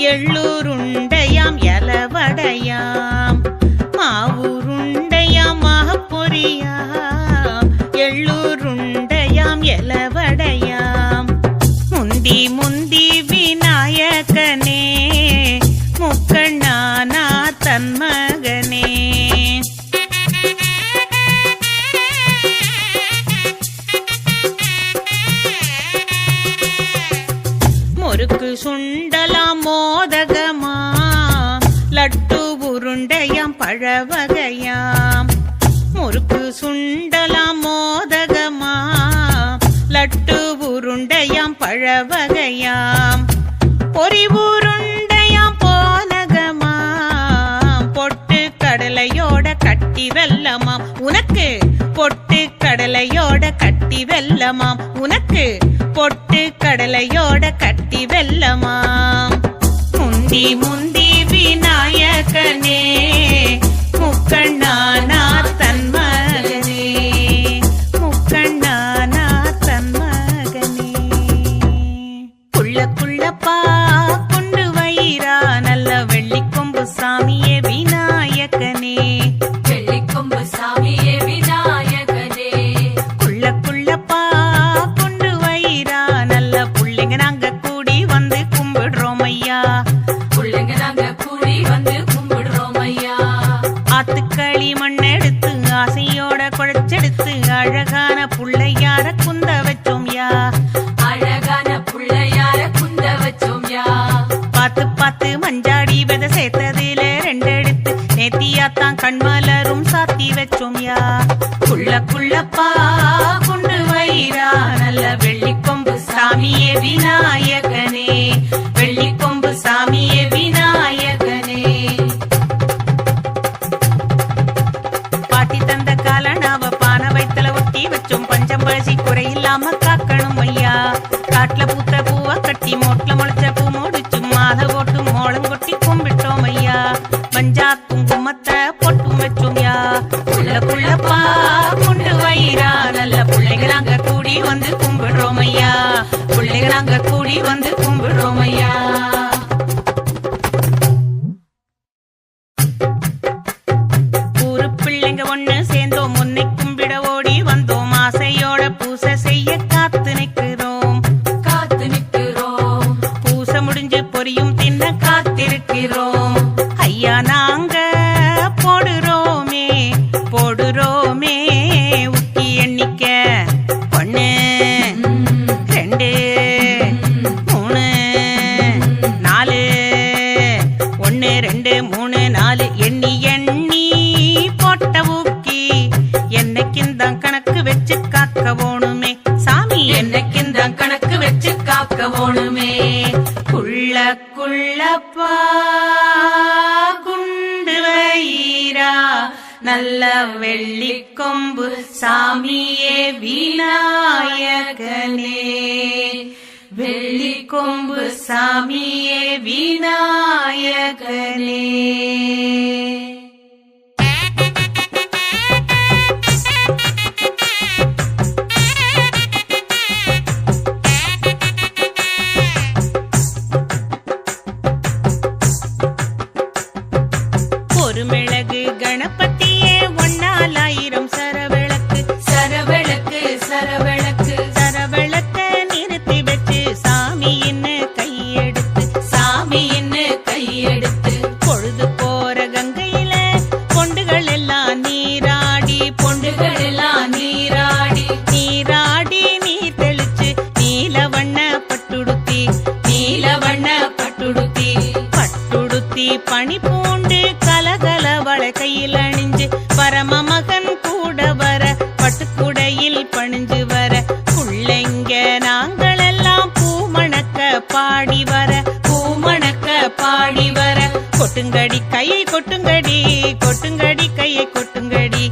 எள்ளூருண்டையாம் எலவடையாம் மாவுருண்டையாம் மாப்பொரியாம் எள்ளூருண்டையாம் எலவடையாம் முந்தி முந்தி விநாயகனே முக்கண்ணானா தன் மகனே முறுக்கு சுண்டலாம் மோதகமாம் லட்டு உருண்டையாம் பழவகையாம் முறுக்கு சுண்டலாம் மோதகமாம் லட்டு உருண்டையாம் பழவகையாம் பொரி உருண்டையாம் போனகமாம் பொட்டு கடலையோட கட்டி வெல்லமாம் உனக்கு பொட்டு கடலையோட கட்டி வெல்லமாம் உனக்கு பொட்டு கடலையோட கட்டி வெல்லமாம் முந்தி முந்தி விநாயகனே முக்கண்ணானா தன் மகனே முக்கண்ணானா தன் மகனே குள்ள குள்ளப்பா கொண்டு வயிறா நல்ல வெள்ளிக்கொம்பு சாமியே விநாயகனே வெள்ளிக்கொம்பு சாமியே விநாயகனே குள்ள குள்ளப்பா கொண்டு வயிறா நல்ல புள்ளைங்க நாங்க கூடி வந்து கும்பிடுறோம் ஐயா புள்ளைங்க நாங்க கூடி வந்து கும்பிடுறோம் ஐயா ஆத்துக்களி மண்ணெடுத்து ஆசையோட குழைச்செடுத்து அழகான புள்ளையார குந்த வச்சோம் யா அழகான புள்ளையார குந்த வச்சோம் யா பார்த்து பார்த்து மஞ்சாடி வித சேர்த்ததுல ரெண்டெடுத்து நேத்தியாத்தான் கண்மலரும் சாத்தி வச்சோம் யா குள்ள குள்ளப்பா கொண்டு வயிறா நல்ல வெள்ளிக்கொம்பு சாமியே விநாயகனே வெள்ளிக்கொம்பு சாமியே விநாயகனே பாட்டி தந்த காலனாவ பான வைத்தல ஒட்டி வச்சோம் பஞ்சம் பழசி குறையில்லாம காக்கணும் ஐயா காட்டுல பூத்த பூவ கட்டி மோட்ல முளைச்ச பூ முடிச்சு மாலை போட்டு மோளம் கொட்டி கும்பிட்டோம் ஐயா பஞ்சா குங்குமத்தை பொட்டும் வச்சோம் யா புள்ள புள்ளப்பா கொண்டு வயிறா நல்ல பிள்ளைங்க நாங்க கூடி வந்து கும்பிடுறோம் ஐயா பிள்ளைங்க நாங்க கூடி வந்து கும்பிடுறோம் ஐயா ஊரு பிள்ளைங்க ஒண்ணு சேர்ந்தோம் முன்னை கும்பிட ஓடி வந்தோம் ஆசையோட பூசை செய்ய காத்து நிக்கிறோம் பூசை முடிஞ்சு பொரியும் தின்ன காத்திருக்கிறோம் ஐயா நாங்க போடுறோமே உக்கி எண்ணிக்க 1 2 3 4 1 2 3 4 எண்ணி எண்ணி போட்ட ஊக்கி என்னைக்குந்தான் கணக்கு வச்சு காக்க போணுமே சாமி என்னைக்குந்தான் கணக்கு வச்சு காக்க போணுமே குள்ள குள்ளப்பா குண்டு வயிறா நல்ல வெள்ளிக்கொம்பு சாமியே விநாயகனே வெள்ளிக்கொம்பு சாமியே விநாயகனே ஒரு மிளகு கணபதியே ஒன்னால் 1000 சரவிளக்கு சரவிளக்கு சரவிளக்கு சரவிளக்க நிறுத்தி வச்சு சாமின்னு கையெடுத்து பொழுது போற கங்கையில பொண்டுகள் எல்லாம் நீராடி நீர் தெளிச்சு நீல வண்ண பட்டுடுத்தி பனி பூண்டு கலகல வளை கையில் அணிஞ்சு பரம மகன் கூட வர பட்டுக்குடையில் பணிஞ்சு வர புள்ளைங்க நாங்களெல்லாம் பூமணக்க பாடி வர கொட்டுங்கடி கையை கொட்டுங்கடி கையை கொட்டுங்கடி